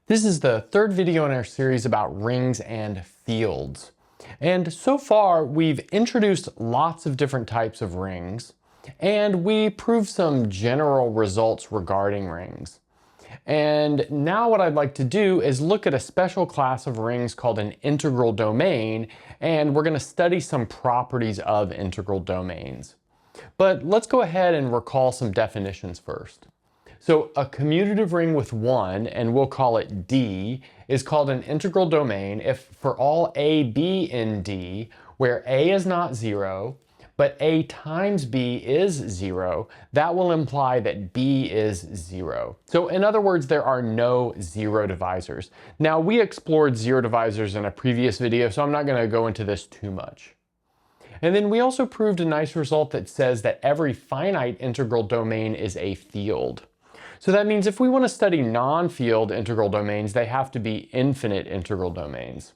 This is the third video in our series about rings and fields. And so far, we've introduced lots of different types of rings, and we proved some general results regarding rings. And now what I'd like to do is look at a special class of rings called an integral domain, and we're going to study some properties of integral domains. But let's go ahead and recall some definitions first. So a commutative ring with one, and we'll call it D, is called an integral domain if for all A, B in D, where A is not 0, but A times B is 0, that will imply that B is 0. So in other words, there are no zero divisors. Now we explored zero divisors in a previous video, so I'm not going to go into this too much. And then we also proved a nice result that says that every finite integral domain is a field. So that means if we want to study non-field integral domains, they have to be infinite integral domains.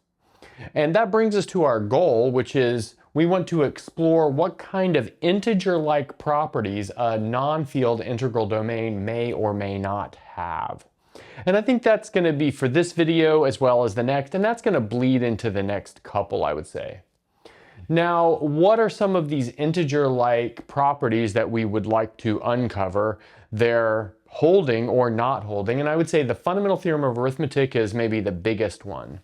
And that brings us to our goal, which is we want to explore what kind of integer-like properties a non-field integral domain may or may not have. And I think that's going to be for this video as well as the next, and that's going to bleed into the next couple, I would say. Now, what are some of these integer-like properties that we would like to uncover? They're holding or not holding, and I would say the fundamental theorem of arithmetic is maybe the biggest one.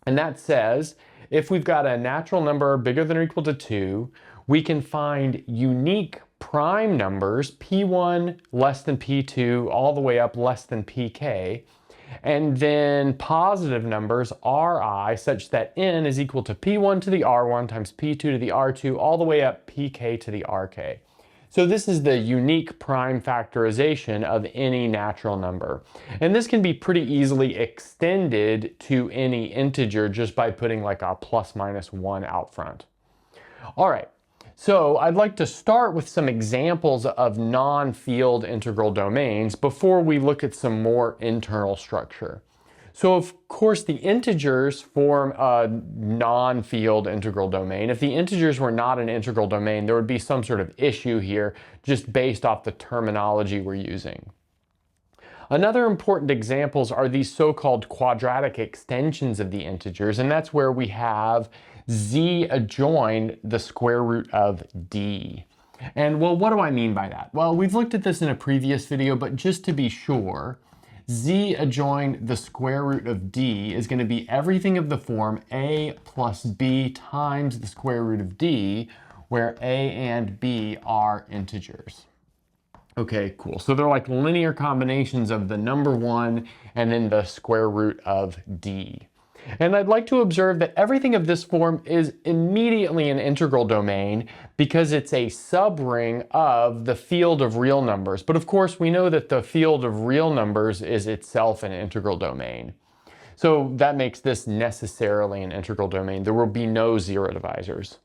And that says if we've got a natural number bigger than or equal to 2, we can find unique prime numbers, p1 less than p2, all the way up less than pk, and then positive numbers ri such that n is equal to p1 to the r1 times p2 to the r2 all the way up pk to the rk. So this is the unique prime factorization of any natural number. And this can be pretty easily extended to any integer just by putting like a plus minus 1 out front. All right, so I'd like to start with some examples of non-field integral domains before we look at some more internal structure. So of course the integers form a non-field integral domain. If the integers were not an integral domain, there would be some sort of issue here just based off the terminology we're using. Another important examples are these so-called quadratic extensions of the integers, and that's where we have z adjoin the square root of d. And well, what do I mean by that? Well, we've looked at this in a previous video, but just to be sure, z adjoin the square root of d is going to be everything of the form a plus b times the square root of d, where a and b are integers. Okay, cool. So they're like linear combinations of the number 1 and then the square root of d. And I'd like to observe that everything of this form is immediately an integral domain because it's a subring of the field of real numbers. But of course, we know that the field of real numbers is itself an integral domain. So that makes this necessarily an integral domain. There will be no zero divisors.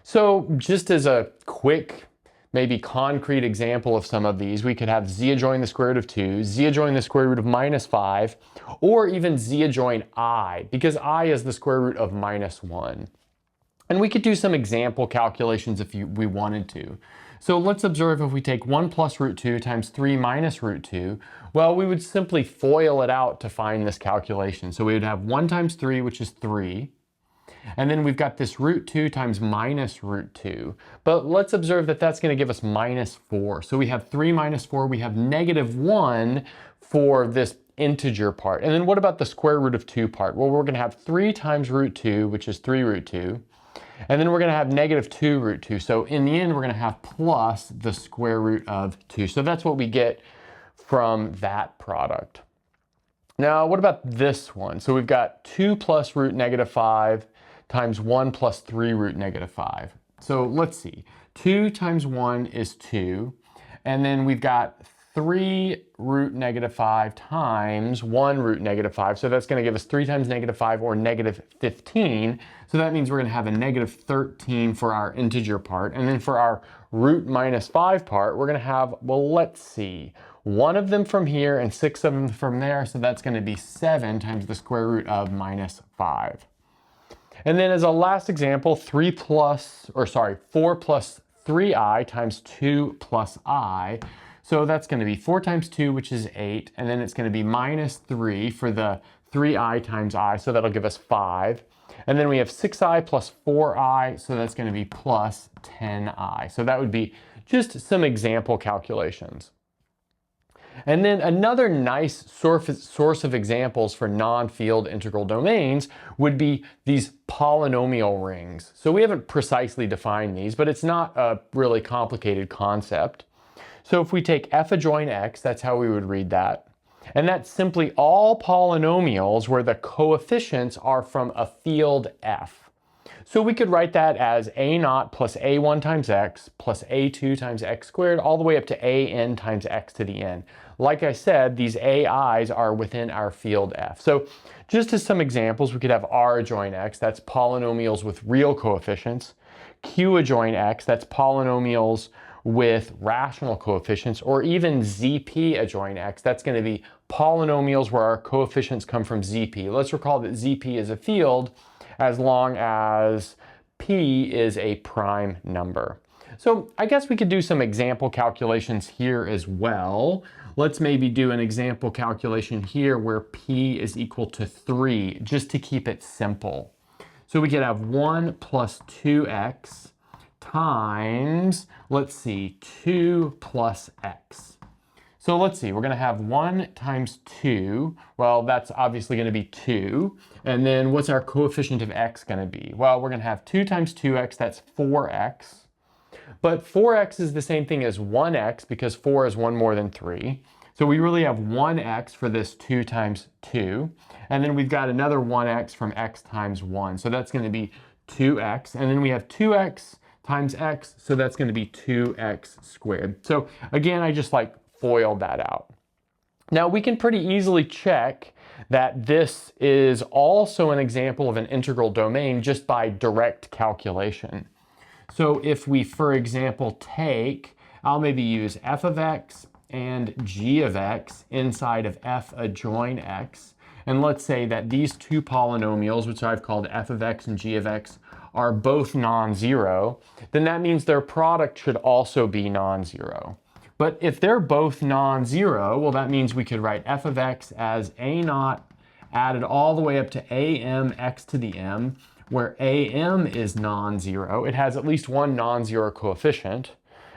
So just as a quick, maybe concrete example of some of these, we could have z adjoin the square root of 2, z adjoin the square root of minus 5, or even z adjoin I, because I is the square root of minus 1. And we could do some example calculations if we wanted to. So let's observe if we take 1 plus root 2 times 3 minus root 2, well, we would simply FOIL it out to find this calculation. So we would have 1 times 3, which is 3. And then we've got this root 2 times minus root 2. But let's observe that that's going to give us minus 4. So we have 3 minus 4. We have negative 1 for this integer part. And then what about the square root of 2 part? Well, we're going to have 3 times root 2, which is 3 root 2. And then we're going to have negative 2 root 2. So in the end, we're going to have plus the square root of 2. So that's what we get from that product. Now, what about this one? So we've got 2 plus root negative 5 times 1 plus 3 root negative 5. So let's see. 2 times 1 is 2. And then we've got 3 root negative 5 times 1 root negative 5. So that's going to give us 3 times negative 5, or negative 15. So that means we're going to have a negative 13 for our integer part. And then for our root minus 5 part, we're going to have, well, let's see, 1 of them from here and 6 of them from there. So that's going to be 7 times the square root of minus 5. And then as a last example, 4 plus 3i times 2 plus I. So that's going to be 4 times 2, which is 8, and then it's going to be minus 3 for the 3i times I, so that'll give us 5. And then we have 6i plus 4i, so that's going to be plus 10i. So that would be just some example calculations. And then another nice source of examples for non-field integral domains would be these polynomial rings. So we haven't precisely defined these, but it's not a really complicated concept. So if we take f adjoin x, that's how we would read that. And that's simply all polynomials where the coefficients are from a field f. So we could write that as a0 plus a1 times x plus a2 times x squared all the way up to an times x to the n. Like I said, these ai's are within our field f. So just as some examples, we could have r adjoin x, that's polynomials with real coefficients. Q adjoin x, that's polynomials with rational coefficients, or even zp adjoin x, that's going to be polynomials where our coefficients come from zp. Let's recall that zp is a field as long as p is a prime number. So I guess we could do some example calculations here as well. Let's maybe do an example calculation here where p is equal to 3, just to keep it simple. So we could have 1 plus 2x times, let's see, 2 plus x. So let's see, we're going to have 1 times 2. Well, that's obviously going to be 2. And then what's our coefficient of x going to be? Well, we're going to have 2 times 2x, that's 4x. But 4x is the same thing as 1x because 4 is 1 more than 3. So we really have 1x for this 2 times 2. And then we've got another 1x from x times 1. So that's going to be 2x. And then we have 2x times x, so that's going to be 2x squared. So again, I just FOILed that out. Now we can pretty easily check that this is also an example of an integral domain just by direct calculation. So if we, for example, I'll maybe use f of x and g of x inside of f adjoin x. And let's say that these two polynomials, which I've called f of x and g of x, are both non-zero, then that means their product should also be non-zero. But if they're both non-zero, well, that means we could write f of x as a0 added all the way up to am x to the m, where am is non-zero. It has at least one non-zero coefficient,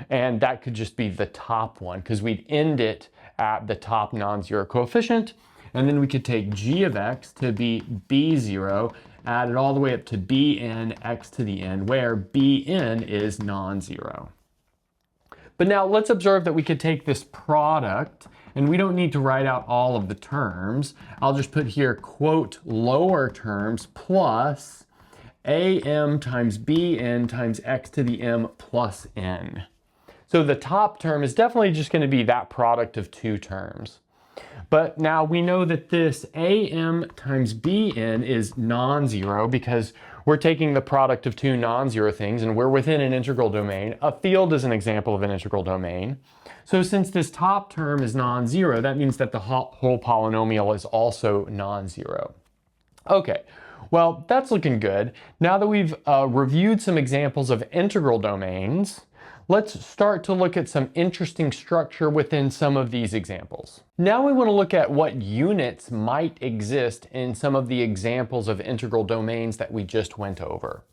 and that could just be the top one, because we'd end it at the top non-zero coefficient. And then we could take g of x to be b0, added all the way up to bn x to the n, where bn is non-zero. But now let's observe that we could take this product, and we don't need to write out all of the terms. I'll just put here, quote, lower terms plus am times bn times x to the m plus n. So the top term is definitely just going to be that product of two terms. But now we know that this am times bn is non-zero because we're taking the product of two non-zero things and we're within an integral domain. A field is an example of an integral domain. So since this top term is non-zero, that means that the whole polynomial is also non-zero. Okay, well, that's looking good. Now that we've reviewed some examples of integral domains, let's start to look at some interesting structure within some of these examples. Now we want to look at what units might exist in some of the examples of integral domains that we just went over.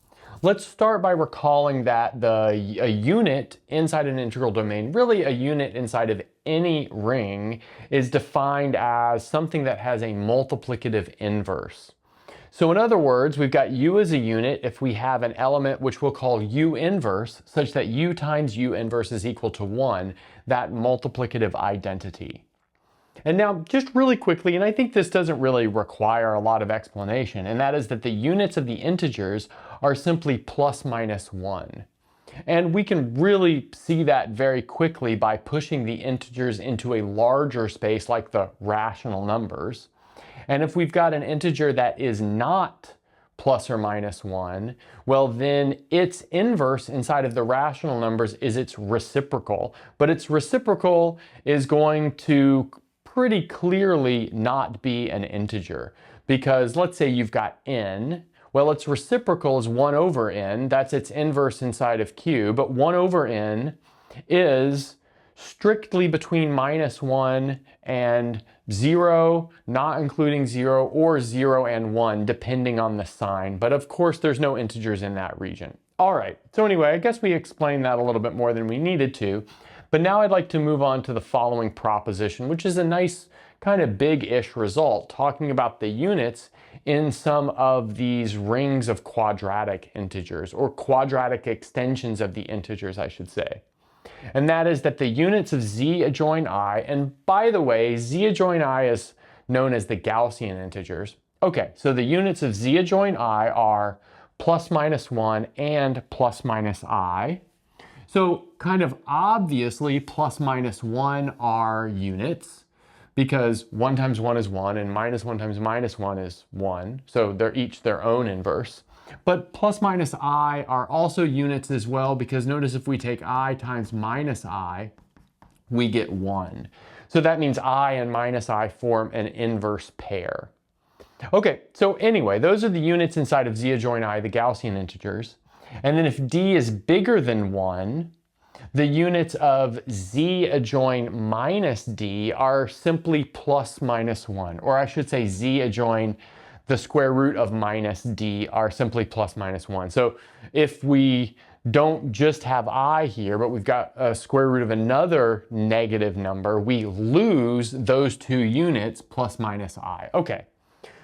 Let's start by recalling that a unit inside an integral domain, really a unit inside of any ring, is defined as something that has a multiplicative inverse. So in other words, we've got u as a unit if we have an element which we'll call u inverse, such that u times u inverse is equal to 1, that multiplicative identity. And now just really quickly, and I think this doesn't really require a lot of explanation, and that is that the units of the integers are simply plus minus 1. And we can really see that very quickly by pushing the integers into a larger space like the rational numbers. And if we've got an integer that is not plus or minus 1, well then its inverse inside of the rational numbers is its reciprocal. But its reciprocal is going to pretty clearly not be an integer. Because let's say you've got n, well its reciprocal is 1 over n, that's its inverse inside of q, but 1 over n is strictly between -1 and 0, not including 0, or 0 and 1, depending on the sign. But of course, there's no integers in that region. All right, so anyway, I guess we explained that a little bit more than we needed to. But now I'd like to move on to the following proposition, which is a nice kind of big-ish result, talking about the units in some of these rings of quadratic integers, or quadratic extensions of the integers, I should say. And that is that the units of z adjoin I, and by the way, z adjoin I is known as the Gaussian integers. Okay, so the units of z adjoin I are plus minus 1 and plus minus I. So kind of obviously plus minus 1 are units, because 1 times 1 is 1 and minus 1 times minus 1 is 1. So they're each their own inverse. But plus minus I are also units as well, because notice if we take I times minus I, we get 1. So that means I and minus I form an inverse pair. Okay, so anyway, those are the units inside of z adjoin I, the Gaussian integers. And then if d is bigger than 1, the units of z adjoin minus d are simply plus minus 1. Or I should say z adjoin the square root of minus d are simply plus minus 1. So if we don't just have I here, but we've got a square root of another negative number, we lose those two units plus minus I. Okay.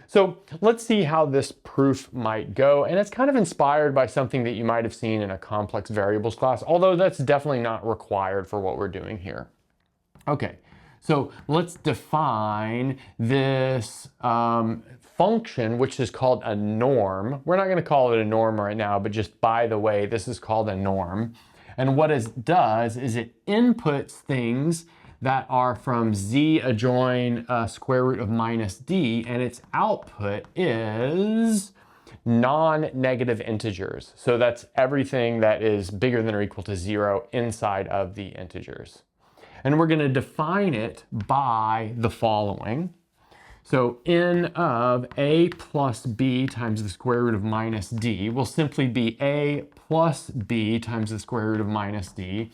So let's see how this proof might go. And it's kind of inspired by something that you might have seen in a complex variables class, although that's definitely not required for what we're doing here. Okay, so let's define this function, which is called a norm. We're not going to call it a norm right now, but just by the way, this is called a norm. And what it does is it inputs things that are from z adjoin square root of minus d, and its output is non-negative integers. So that's everything that is bigger than or equal to 0 inside of the integers. And we're going to define it by the following. So n of a plus b times the square root of minus d will simply be a plus b times the square root of minus d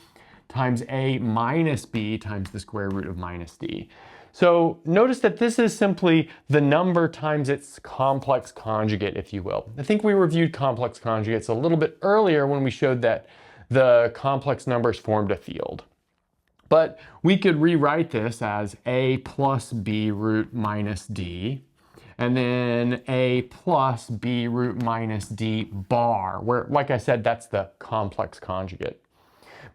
times a minus b times the square root of minus d. So notice that this is simply the number times its complex conjugate, if you will. I think we reviewed complex conjugates a little bit earlier when we showed that the complex numbers formed a field. But we could rewrite this as a plus b root minus d, and then a plus b root minus d bar, where, like I said, that's the complex conjugate.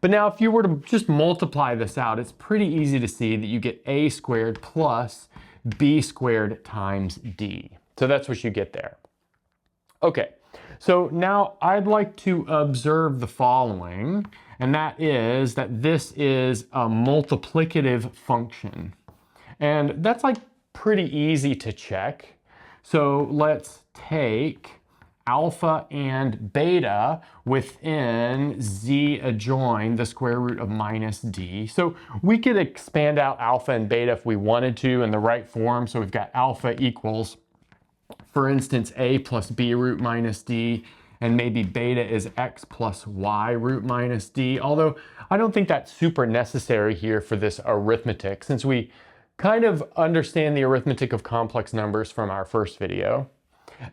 But now if you were to just multiply this out, it's pretty easy to see that you get a squared plus b squared times d. So that's what you get there. Okay, so now I'd like to observe the following, and that is that this is a multiplicative function. And that's like pretty easy to check. So let's take alpha and beta within z adjoin the square root of minus d. So we could expand out alpha and beta if we wanted to in the right form. So we've got alpha equals, for instance, a plus b root minus d, and maybe beta is x plus y root minus d. Although I don't think that's super necessary here for this arithmetic, since we kind of understand the arithmetic of complex numbers from our first video.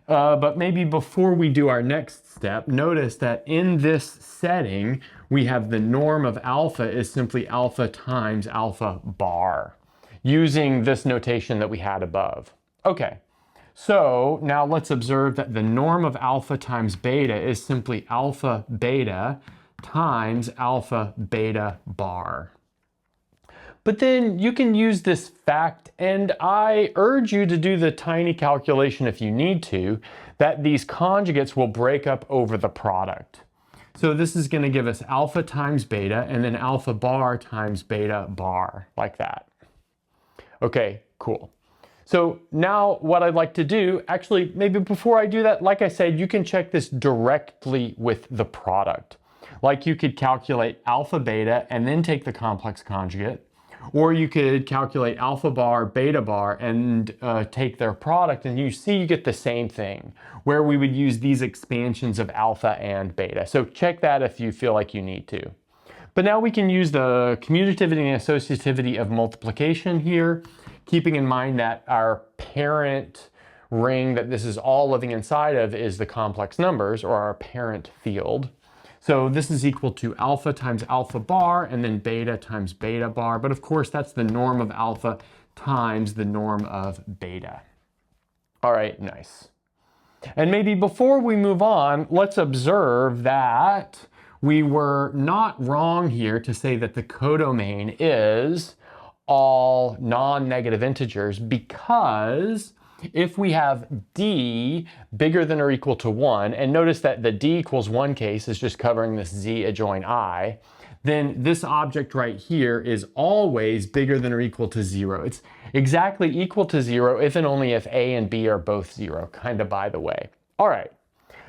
But maybe before we do our next step, notice that in this setting, we have the norm of alpha is simply alpha times alpha bar, using this notation that we had above. Okay, so now let's observe that the norm of alpha times beta is simply alpha beta times alpha beta bar. But then you can use this fact, and I urge you to do the tiny calculation if you need to, that these conjugates will break up over the product. So this is going to give us alpha times beta, and then alpha bar times beta bar, like that. Okay, cool. So now what I'd like to do, actually, maybe before I do that, like I said, you can check this directly with the product. Like you could calculate alpha beta and then take the complex conjugate. Or you could calculate alpha bar, beta bar, and take their product, and you see you get the same thing, where we would use these expansions of alpha and beta. So check that if you feel like you need to. But now we can use the commutativity and associativity of multiplication here, keeping in mind that our parent ring that this is all living inside of is the complex numbers, or our parent field. So this is equal to alpha times alpha bar and then beta times beta bar. But of course, that's the norm of alpha times the norm of beta. All right, nice. And maybe before we move on, let's observe that we were not wrong here to say that the codomain is all non-negative integers, because if we have d bigger than or equal to 1, and notice that the d equals 1 case is just covering this z adjoin I, then this object right here is always bigger than or equal to 0. It's exactly equal to 0 if and only if a and b are both 0, kind of by the way. All right,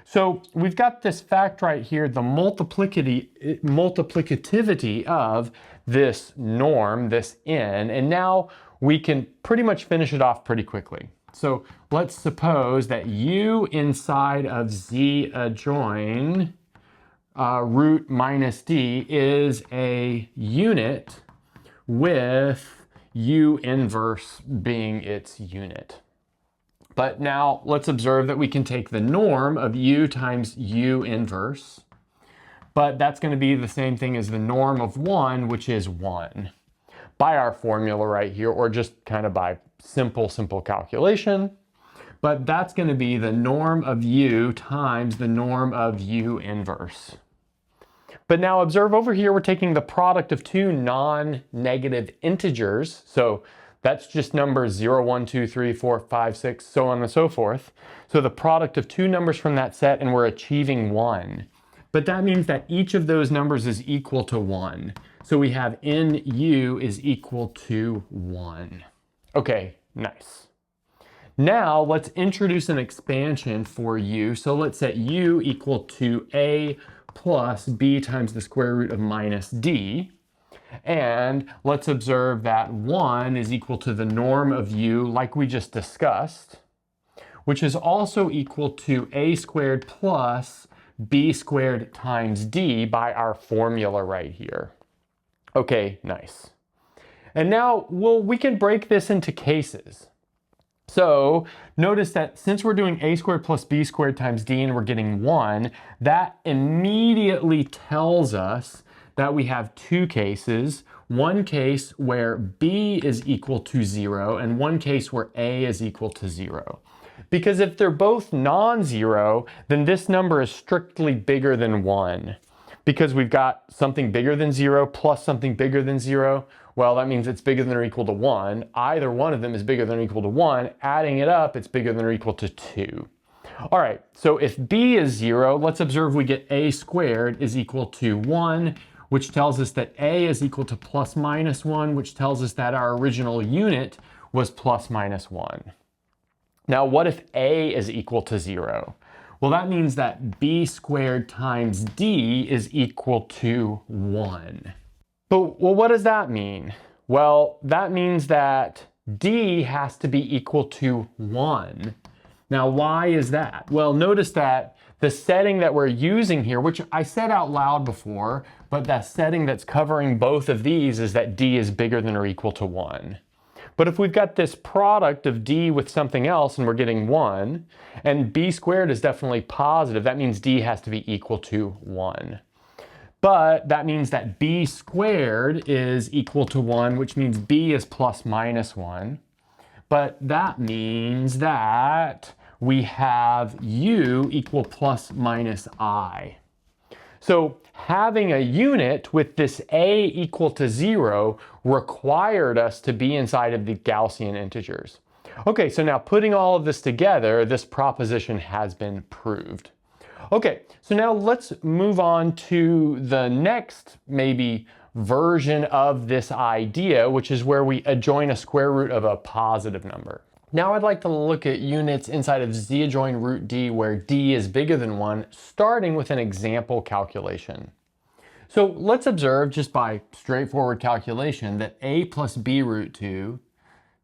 so we've got this fact right here, the multiplicativity of this norm, this n, and now we can pretty much finish it off pretty quickly. So let's suppose that u inside of z adjoin root minus d is a unit with u inverse being its unit. But now let's observe that we can take the norm of u times u inverse, but that's going to be the same thing as the norm of 1, which is 1, by our formula right here, or just kind of by simple calculation. But that's going to be the norm of u times the norm of u inverse. But now observe over here, we're taking the product of two non-negative integers. So that's just numbers 0, 1, 2, 3, 4, 5, 6, so on and so forth. So the product of two numbers from that set, and we're achieving 1. But that means that each of those numbers is equal to 1. So we have nu is equal to 1. Okay, nice. Now let's introduce an expansion for u. So let's set u equal to a plus b times the square root of minus d. And let's observe that 1 is equal to the norm of u, like we just discussed, which is also equal to a squared plus b squared times d by our formula right here. Okay, nice. And now, well, we can break this into cases. So notice that since we're doing a squared plus b squared times d and we're getting 1, that immediately tells us that we have two cases. One case where b is equal to 0 and one case where a is equal to 0. Because if they're both non-zero, then this number is strictly bigger than 1. Because we've got something bigger than 0 plus something bigger than 0, well, that means it's bigger than or equal to 1. Either one of them is bigger than or equal to 1. Adding it up, it's bigger than or equal to 2. All right, so if b is 0, let's observe we get a squared is equal to 1, which tells us that a is equal to plus minus 1, which tells us that our original unit was plus minus 1. Now, what if a is equal to 0? Well, that means that b squared times d is equal to 1. But, well, what does that mean? Well, that means that d has to be equal to 1. Now, why is that? Well, notice that the setting that we're using here, which I said out loud before, but that setting that's covering both of these is that d is bigger than or equal to 1. But if we've got this product of d with something else and we're getting 1, and b squared is definitely positive, that means d has to be equal to 1. But that means that b squared is equal to 1, which means b is plus minus 1. But that means that we have u equal plus minus I. So having a unit with this a equal to 0 required us to be inside of the Gaussian integers. Okay, so now putting all of this together, this proposition has been proved. Okay, so now let's move on to the next maybe version of this idea, which is where we adjoin a square root of a positive number. Now I'd like to look at units inside of z adjoin root d where d is bigger than 1, starting with an example calculation. So let's observe just by straightforward calculation that a plus b root 2,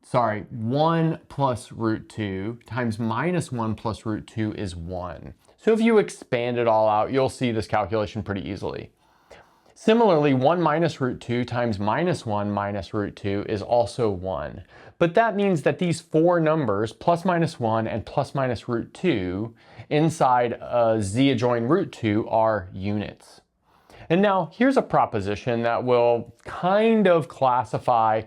1 plus root 2 times minus 1 plus root 2 is 1. So if you expand it all out, you'll see this calculation pretty easily. Similarly, 1 minus root 2 times minus 1 minus root 2 is also 1. But that means that these four numbers, plus minus 1 and plus minus root 2, inside z adjoin root 2 are units. And now here's a proposition that will kind of classify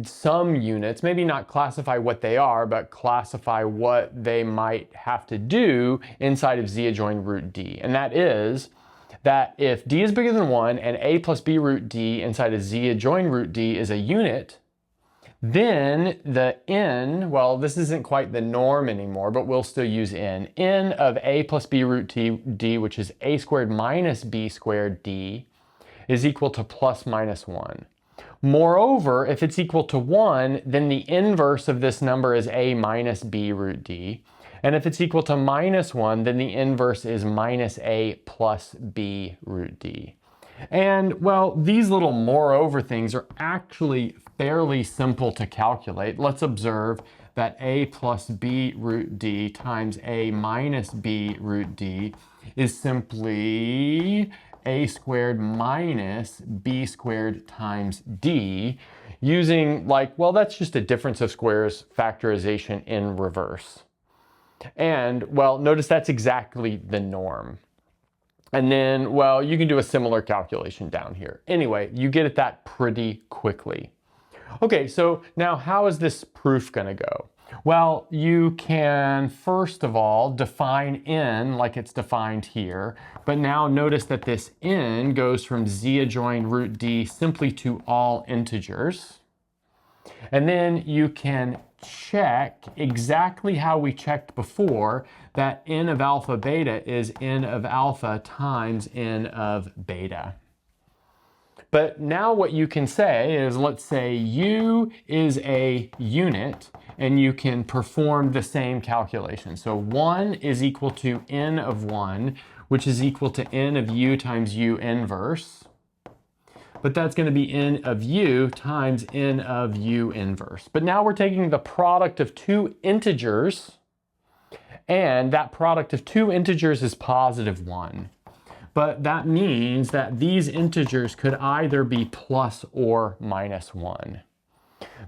some units, maybe not classify what they are, but classify what they might have to do inside of z adjoin root d. And that is that if d is bigger than 1 and a plus b root d inside of z adjoin root d is a unit, then the n, well, this isn't quite the norm anymore, but we'll still use n of a plus b root d, which is a squared minus b squared d, is equal to plus minus 1. Moreover, if it's equal to 1, then the inverse of this number is a minus b root d. And if it's equal to minus 1, then the inverse is minus a plus b root d. And, well, these little moreover things are actually fairly simple to calculate. Let's observe that a plus b root d times a minus b root d is simply a squared minus b squared times d, using, like, well, that's just a difference of squares factorization in reverse. And, well, notice that's exactly the norm. And then, well, you can do a similar calculation down here. Anyway, you get at that pretty quickly. Okay, so now how is this proof going to go? Well, you can first of all define n like it's defined here, but now notice that this n goes from z adjoin root d simply to all integers. And then you can check exactly how we checked before, that n of alpha beta is n of alpha times n of beta. But now what you can say is, let's say u is a unit, and you can perform the same calculation. So 1 is equal to n of 1, which is equal to n of u times u inverse. But that's going to be n of u times n of u inverse. But now we're taking the product of two integers, and that product of two integers is positive 1. But that means that these integers could either be plus or minus 1.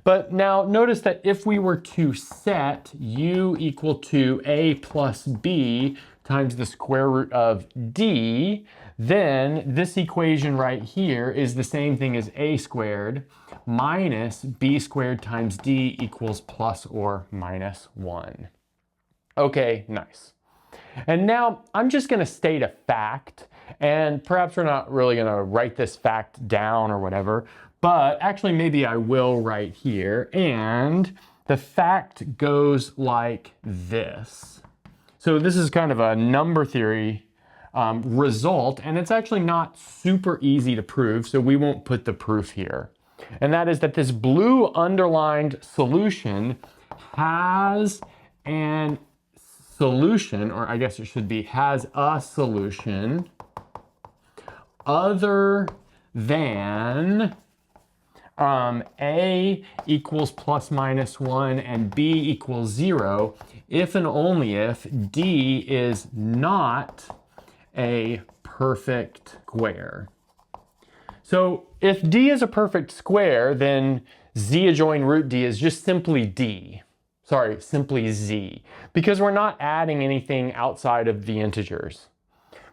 But now notice that if we were to set u equal to a plus b times the square root of d, then this equation right here is the same thing as a squared minus b squared times d equals plus or minus 1. Okay, nice. And now I'm just going to state a fact, and perhaps we're not really going to write this fact down or whatever, but actually maybe I will right here. And the fact goes like this. So this is kind of a number theory result, and it's actually not super easy to prove, so we won't put the proof here. And that is that this blue underlined solution has an solution, or I guess it should be has a solution other than a equals plus minus 1 and b equals 0 if and only if d is not a perfect square. So if d is a perfect square, then z adjoin root d is just simply d. Sorry, simply z, because we're not adding anything outside of the integers.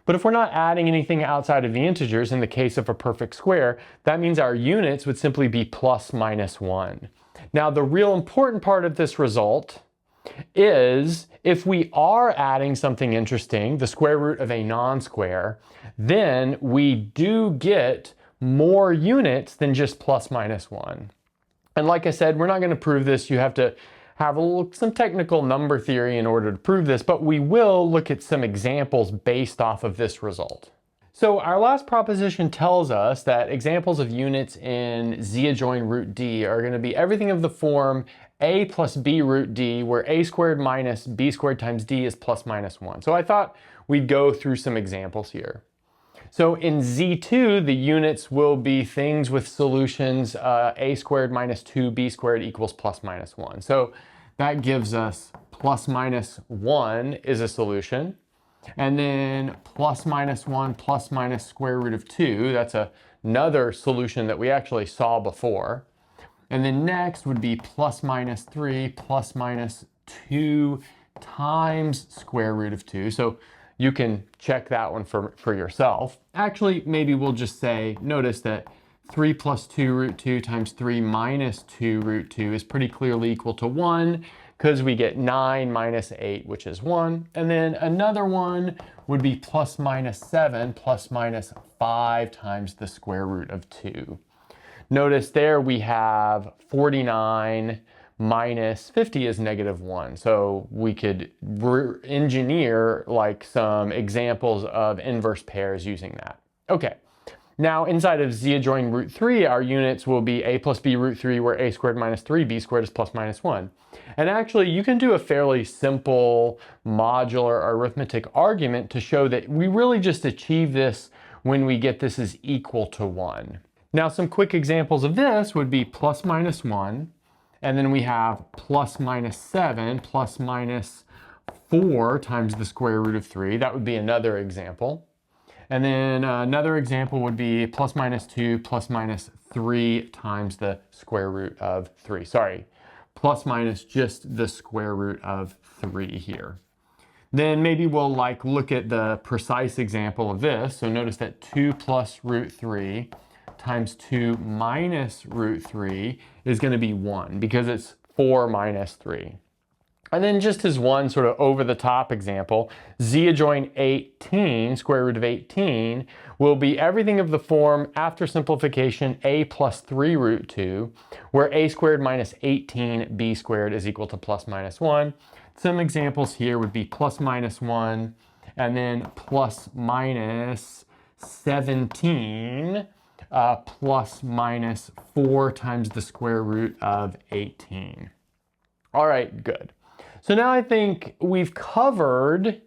But if we're not adding anything outside of the integers in the case of a perfect square, that means our units would simply be plus minus 1. Now, the real important part of this result is if we are adding something interesting, the square root of a non-square, then we do get more units than just plus minus 1. And like I said, we're not going to prove this. You have to have some technical number theory in order to prove this, but we will look at some examples based off of this result. So our last proposition tells us that examples of units in z adjoin root d are going to be everything of the form a plus b root d, where a squared minus b squared times d is plus minus 1. So I thought we'd go through some examples here. So in Z2, the units will be things with solutions a squared minus 2b squared equals plus minus 1. So that gives us plus minus 1 is a solution. And then plus minus 1 plus minus square root of 2. That's another solution that we actually saw before. And then next would be plus minus 3 plus minus 2 times square root of 2. So you can check that one for yourself. Actually, maybe we'll just say, notice that 3 plus 2 root 2 times 3 minus 2 root 2 is pretty clearly equal to 1, because we get 9 minus 8, which is 1. And then another one would be plus minus 7 plus minus 5 times the square root of 2. Notice there we have 49 minus 50 is negative 1. So we could engineer like some examples of inverse pairs using that. Okay. Now inside of z adjoining root 3, our units will be a plus b root 3, where a squared minus 3b squared is plus minus 1. And actually you can do a fairly simple modular arithmetic argument to show that we really just achieve this when we get this is equal to 1. Now some quick examples of this would be plus minus 1, and then we have plus minus 7 plus minus 4 times the square root of 3. That would be another example. And then another example would be plus minus 2 plus minus 3 times the square root of 3. Sorry, plus minus just the square root of 3 here. Then maybe we'll look at the precise example of this. So notice that 2 plus root 3 times 2 minus root 3 is going to be 1, because it's 4 minus 3. And then just as one sort of over-the-top example, z adjoin 18, square root of 18, will be everything of the form, after simplification, a plus 3 root 2, where a squared minus 18b squared is equal to plus minus 1. Some examples here would be plus minus 1, and then plus minus 17, plus minus 4 times the square root of 18. All right, good. So now I think we've covered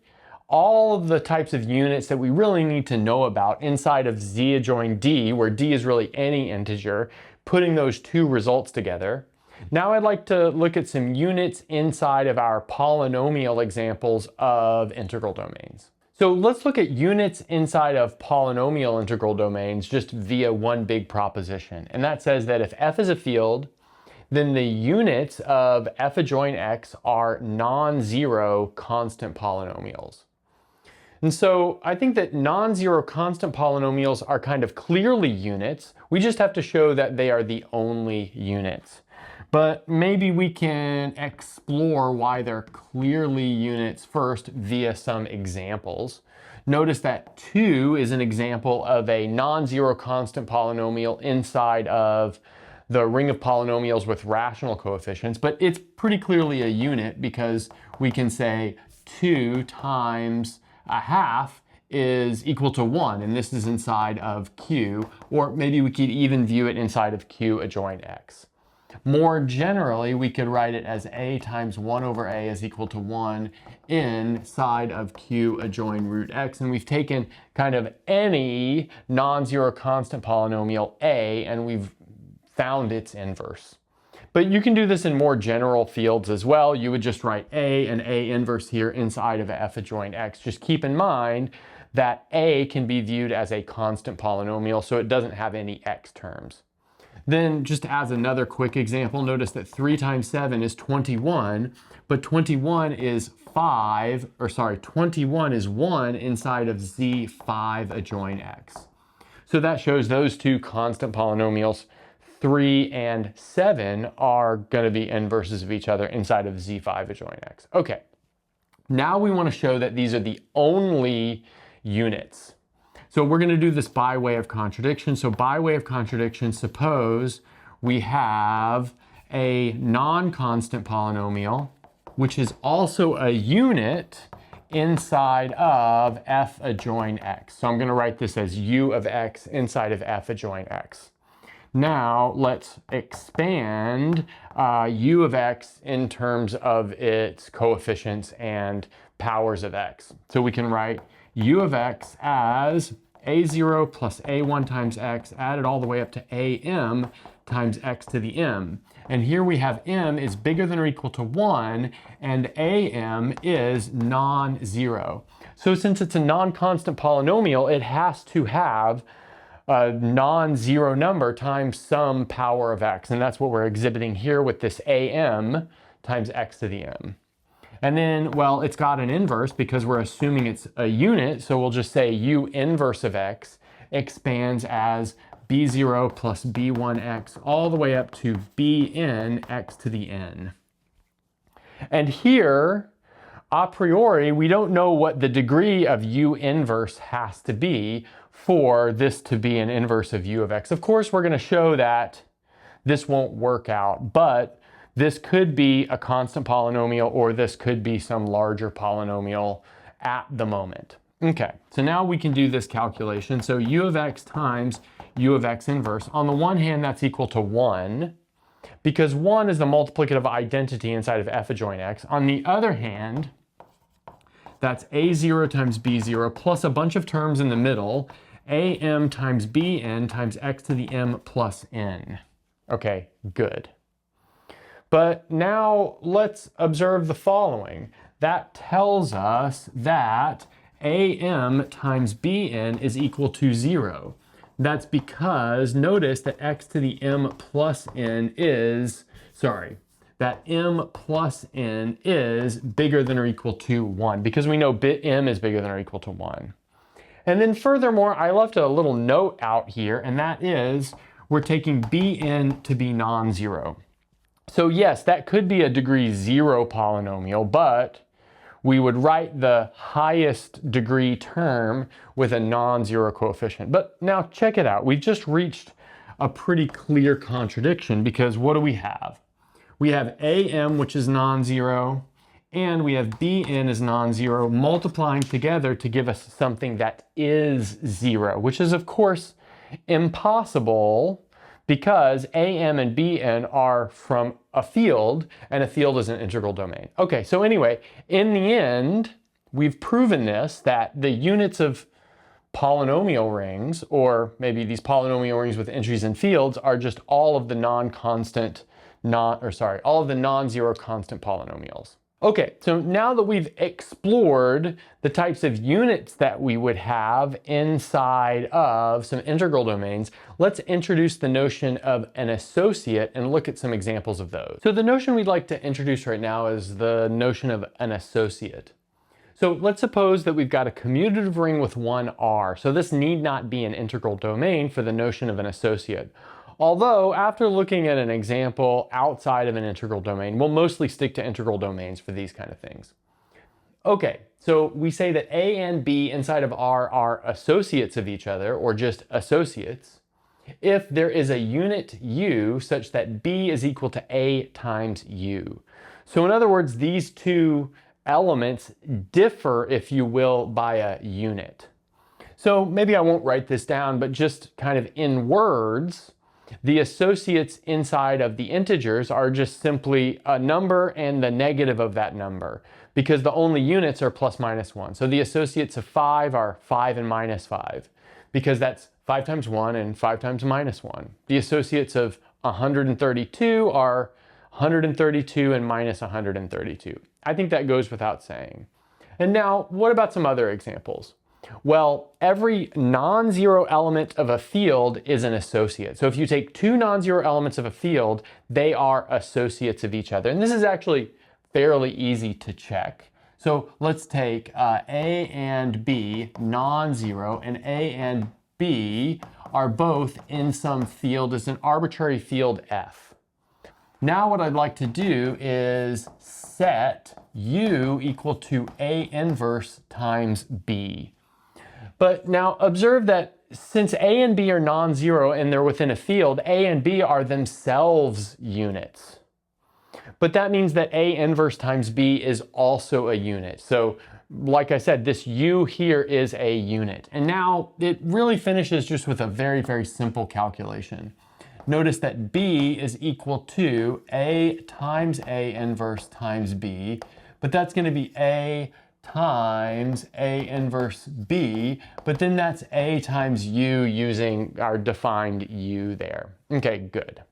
all of the types of units that we really need to know about inside of z adjoin d, where d is really any integer, putting those two results together. Now I'd like to look at some units inside of our polynomial examples of integral domains. So let's look at units inside of polynomial integral domains just via one big proposition. And that says that if f is a field, then the units of f adjoin x are non-zero constant polynomials. And so I think that non-zero constant polynomials are kind of clearly units. We just have to show that they are the only units. But maybe we can explore why they're clearly units first via some examples. Notice that 2 is an example of a non-zero constant polynomial inside of the ring of polynomials with rational coefficients, but it's pretty clearly a unit because we can say 2 times a half is equal to 1, and this is inside of Q, or maybe we could even view it inside of Q adjoin X. More generally, we could write it as a times 1 over a is equal to 1 inside of Q adjoin root x, and we've taken kind of any non-zero constant polynomial a, and we've found its inverse. But you can do this in more general fields as well. You would just write a and a inverse here inside of f adjoin x. Just keep in mind that a can be viewed as a constant polynomial, so it doesn't have any x terms. Then just as another quick example, notice that 3 times 7 is 21, but 21 is 21 is 1 inside of z5 adjoin x. So that shows those two constant polynomials, 3 and 7, are going to be inverses of each other inside of z5 adjoin x. Okay, now we want to show that these are the only units. So we're going to do this by way of contradiction. So by way of contradiction, suppose we have a non-constant polynomial, which is also a unit inside of f adjoin x. So I'm going to write this as u of x inside of f adjoin x. Now let's expand u of x in terms of its coefficients and powers of x. So we can write u of x as a0 plus a1 times x added all the way up to am times x to the m. And here we have m is bigger than or equal to 1, and am is non-zero. So since it's a non-constant polynomial, it has to have a non-zero number times some power of x. And that's what we're exhibiting here with this am times x to the m. And then, well, it's got an inverse because we're assuming it's a unit. So we'll just say u inverse of x expands as b0 plus b1x all the way up to bn x to the n. And here, a priori, we don't know what the degree of u inverse has to be for this to be an inverse of u of x. Of course, we're going to show that this won't work out, but this could be a constant polynomial, or this could be some larger polynomial at the moment. Okay, so now we can do this calculation. So u of x times u of x inverse. On the one hand, that's equal to 1, because 1 is the multiplicative identity inside of f adjoint x. On the other hand, that's a0 times b0 plus a bunch of terms in the middle, am times bn times x to the m plus n. Okay, good. But now let's observe the following. That tells us that am times bn is equal to 0. That's because notice that x to the m plus n is, that m plus n is bigger than or equal to 1, because we know bit m is bigger than or equal to 1. And then furthermore, I left a little note out here, and that is we're taking bn to be non-zero. So yes, that could be a degree 0 polynomial, but we would write the highest degree term with a non-zero coefficient. But now check it out. We've just reached a pretty clear contradiction, because what do we have? We have am, which is non-zero, and we have bn is non-zero, multiplying together to give us something that is 0, which is of course impossible, because am and bn are from a field, and a field is an integral domain. Okay, so anyway, in the end, we've proven this, that the units of polynomial rings, or maybe these polynomial rings with entries and fields, are just all of the non-constant, all of the non-zero constant polynomials. Okay, so now that we've explored the types of units that we would have inside of some integral domains, let's introduce the notion of an associate and look at some examples of those. So the notion we'd like to introduce right now is the notion of an associate. So let's suppose that we've got a commutative ring with one R. So this need not be an integral domain for the notion of an associate. Although, after looking at an example outside of an integral domain, we'll mostly stick to integral domains for these kind of things. Okay, so we say that A and B inside of R are associates of each other, or just associates, if there is a unit U such that B is equal to A times U. So in other words, these two elements differ, if you will, by a unit. So maybe I won't write this down, but just kind of in words, the associates inside of the integers are just simply a number and the negative of that number, because the only units are plus minus 1. So the associates of 5 are 5 and minus 5, because that's 5 times 1 and 5 times minus 1. The associates of 132 are 132 and minus 132. I think that goes without saying. And now, what about some other examples? Well, every non-zero element of a field is an associate. So if you take two non-zero elements of a field, they are associates of each other. And this is actually fairly easy to check. So let's take A and B non-zero, and A and B are both in some field as an arbitrary field F. Now what I'd like to do is set U equal to A inverse times B. But now observe that since A and B are non-zero and they're within a field, A and B are themselves units. But that means that A inverse times B is also a unit. So like I said, this U here is a unit. And now it really finishes just with a very, very simple calculation. Notice that B is equal to A times A inverse times B, but that's going to be A times A inverse B, but then that's A times U using our defined U there. Okay, good.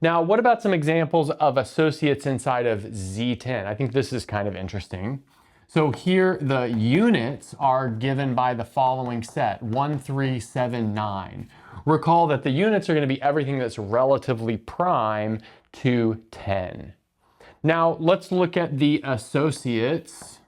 Now, what about some examples of associates inside of Z10? I think this is kind of interesting. So here the units are given by the following set, 1, 3, 7, 9. Recall that the units are going to be everything that's relatively prime to 10. Now let's look at the associates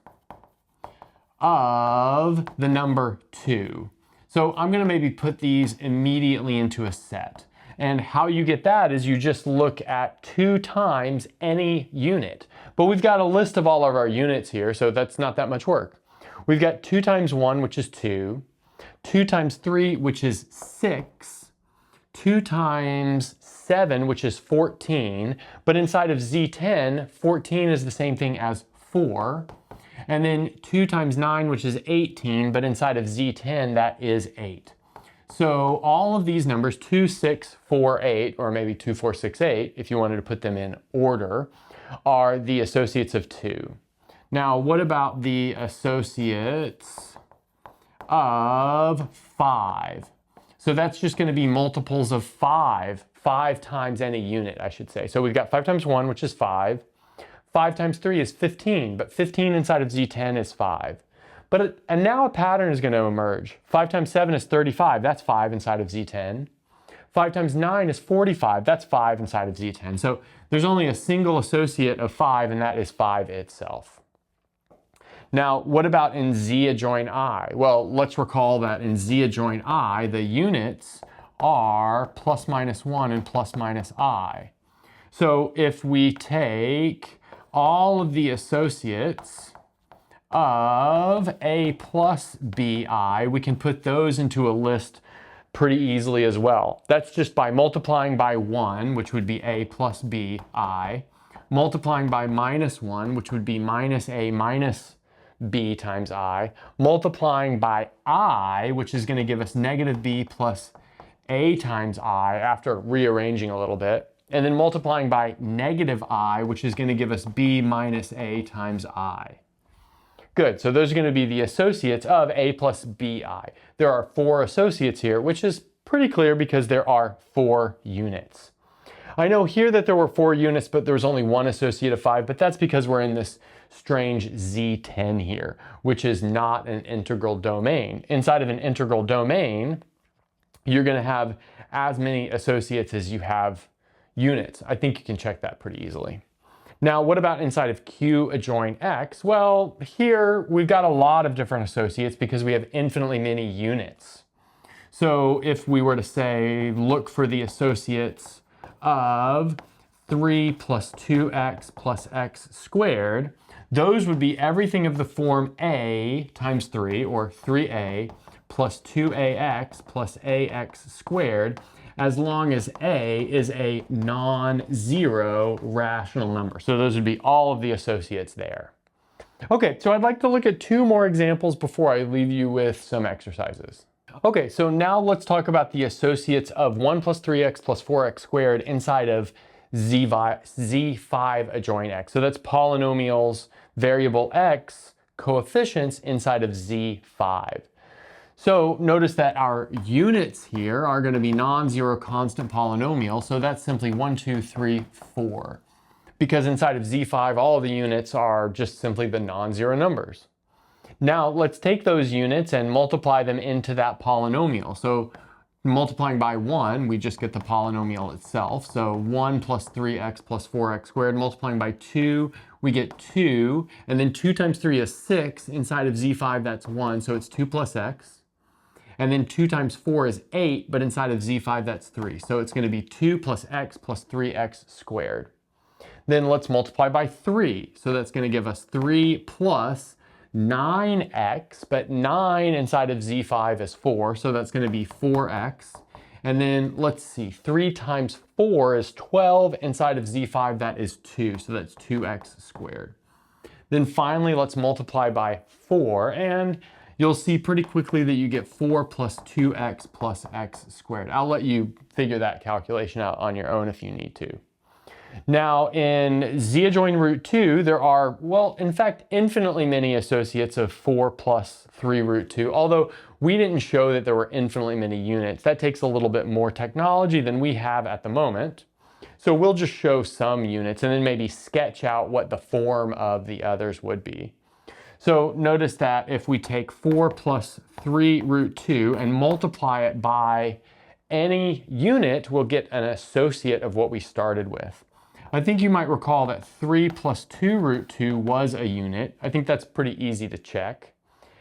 of the number 2. So I'm going to maybe put these immediately into a set. And how you get that is you just look at 2 times any unit. But we've got a list of all of our units here, so that's not that much work. We've got 2 times 1, which is 2, 2 times 3, which is 6, 2 times 7, which is 14, but inside of Z10, 14 is the same thing as 4, and then 2 times 9, which is 18, but inside of Z10, that is 8. So all of these numbers, 2, 6, 4, 8, or maybe 2, 4, 6, 8, if you wanted to put them in order, are the associates of 2. Now, what about the associates of 5? So that's just going to be multiples of 5 times any unit, I should say. So we've got 5 times 1, which is 5. 5 times 3 is 15, but 15 inside of Z10 is 5. And now a pattern is going to emerge. 5 times 7 is 35, that's 5 inside of Z10. 5 times 9 is 45, that's 5 inside of Z10. So there's only a single associate of 5, and that is 5 itself. Now, what about in Z adjoin I? Well, let's recall that in Z adjoin I, the units are plus minus 1 and plus minus I. So if we take all of the associates of A plus BI, we can put those into a list pretty easily as well. That's just by multiplying by 1, which would be A plus BI, multiplying by minus 1, which would be minus A minus B times I, multiplying by I, which is going to give us negative B plus A times I after rearranging a little bit, and then multiplying by negative I, which is going to give us B minus A times I. Good, so those are going to be the associates of A plus BI. There are 4 associates here, which is pretty clear because there are 4 units. I know here that there were 4 units, but there was only one associate of 5, but that's because we're in this strange Z10 here, which is not an integral domain. Inside of an integral domain, you're going to have as many associates as you have units. I think you can check that pretty easily. Now, what about inside of Q adjoin X? Well, here we've got a lot of different associates because we have infinitely many units. So if we were to say, look for the associates of 3 plus 2x plus x squared, those would be everything of the form a times 3, or 3a, plus 2ax plus ax squared, as long as a is a non-zero rational number. So those would be all of the associates there. Okay, so I'd like to look at 2 more examples before I leave you with some exercises. Okay, so now let's talk about the associates of 1 plus 3x plus 4x squared inside of Z5 adjoin x. So that's polynomials, variable x, coefficients inside of Z5. So notice that our units here are going to be non-zero constant polynomial. So that's simply 1, 2, 3, 4. Because inside of Z5, all of the units are just simply the non-zero numbers. Now let's take those units and multiply them into that polynomial. So multiplying by 1, we just get the polynomial itself. So 1 plus 3x plus 4x squared. Multiplying by 2, we get 2. And then 2 times 3 is 6. Inside of Z5, that's 1. So it's 2 plus x. And then 2 times 4 is 8. But inside of Z5, that's 3. So it's going to be 2 plus x plus 3x squared. Then let's multiply by 3. So that's going to give us 3 plus 9x, but 9 inside of Z5 is 4, so that's going to be 4x. And then let's see, 3 times 4 is 12. Inside of Z5, that is 2, so that's 2x squared. Then finally, let's multiply by 4, and you'll see pretty quickly that you get 4 plus 2x plus x squared. I'll let you figure that calculation out on your own if you need to. Now in Z adjoin root 2, there are, well, in fact, infinitely many associates of 4 plus 3 root 2, although we didn't show that there were infinitely many units. That takes a little bit more technology than we have at the moment. So we'll just show some units and then maybe sketch out what the form of the others would be. So notice that if we take 4 plus 3 root 2 and multiply it by any unit, we'll get an associate of what we started with. I think you might recall that 3 plus 2 root 2 was a unit. I think that's pretty easy to check.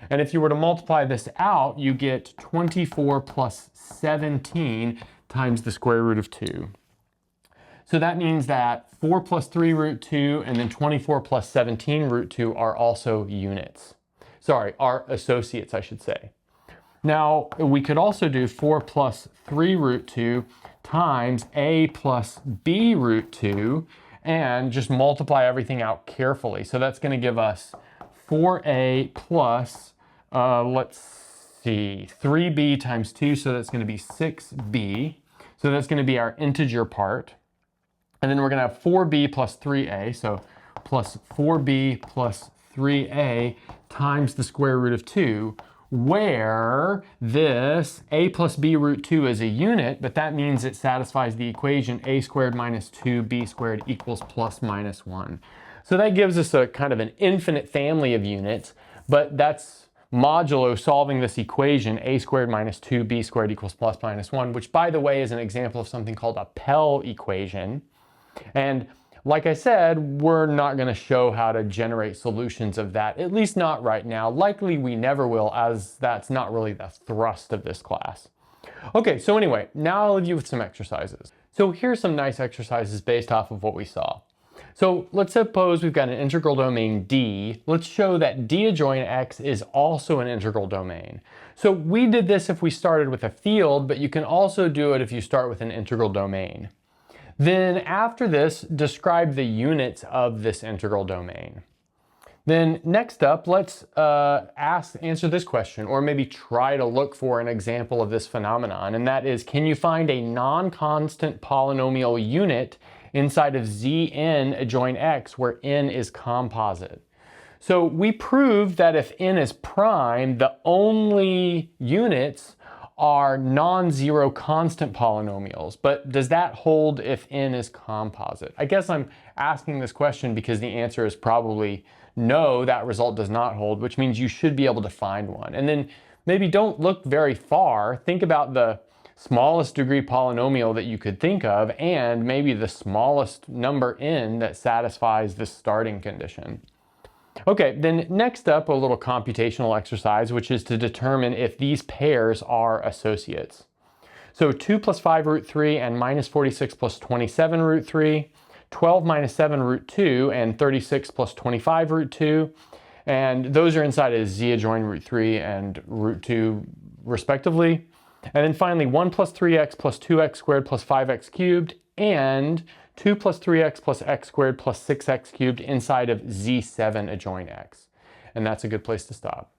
And if you were to multiply this out, you get 24 plus 17 times the square root of 2. So that means that 4 plus 3 root 2 and then 24 plus 17 root 2 are also units. Sorry, are associates, I should say. Now, we could also do 4 plus 3 root 2 times a plus b root 2 and just multiply everything out carefully. So that's going to give us 4a plus, let's see, 3b times 2, so that's going to be 6b. So that's going to be our integer part. And then we're going to have 4b plus 3a, so plus 4b plus 3a times the square root of 2, where this a plus b root 2 is a unit, but that means it satisfies the equation a squared minus 2b squared equals plus minus 1. So that gives us a kind of an infinite family of units, but that's modulo solving this equation a squared minus 2b squared equals plus minus 1, which by the way is an example of something called a Pell equation. And like I said, we're not going to show how to generate solutions of that, at least not right now. Likely we never will, as that's not really the thrust of this class. Okay, so anyway, now I'll leave you with some exercises. So here's some nice exercises based off of what we saw. So let's suppose we've got an integral domain D. Let's show that D adjoint X is also an integral domain. So we did this if we started with a field, but you can also do it if you start with an integral domain. Then after this, describe the units of this integral domain. Then next up, let's answer this question, or maybe try to look for an example of this phenomenon, and that is, can you find a non-constant polynomial unit inside of Zn adjoint X where n is composite? So we proved that if n is prime, the only units are non-zero constant polynomials, but does that hold if n is composite? I guess I'm asking this question because the answer is probably no, that result does not hold, which means you should be able to find one. And then maybe don't look very far. Think about the smallest degree polynomial that you could think of and maybe the smallest number n that satisfies this starting condition. Okay, then next up, a little computational exercise, which is to determine if these pairs are associates. So 2 plus 5 root 3 and minus 46 plus 27 root 3, 12 minus 7 root 2 and 36 plus 25 root 2, and those are inside of Z adjoin root 3 and root 2 respectively. And then finally 1 plus 3x plus 2x squared plus 5x cubed and 2 plus 3x plus x squared plus 6x cubed inside of Z7 adjoin x. And that's a good place to stop.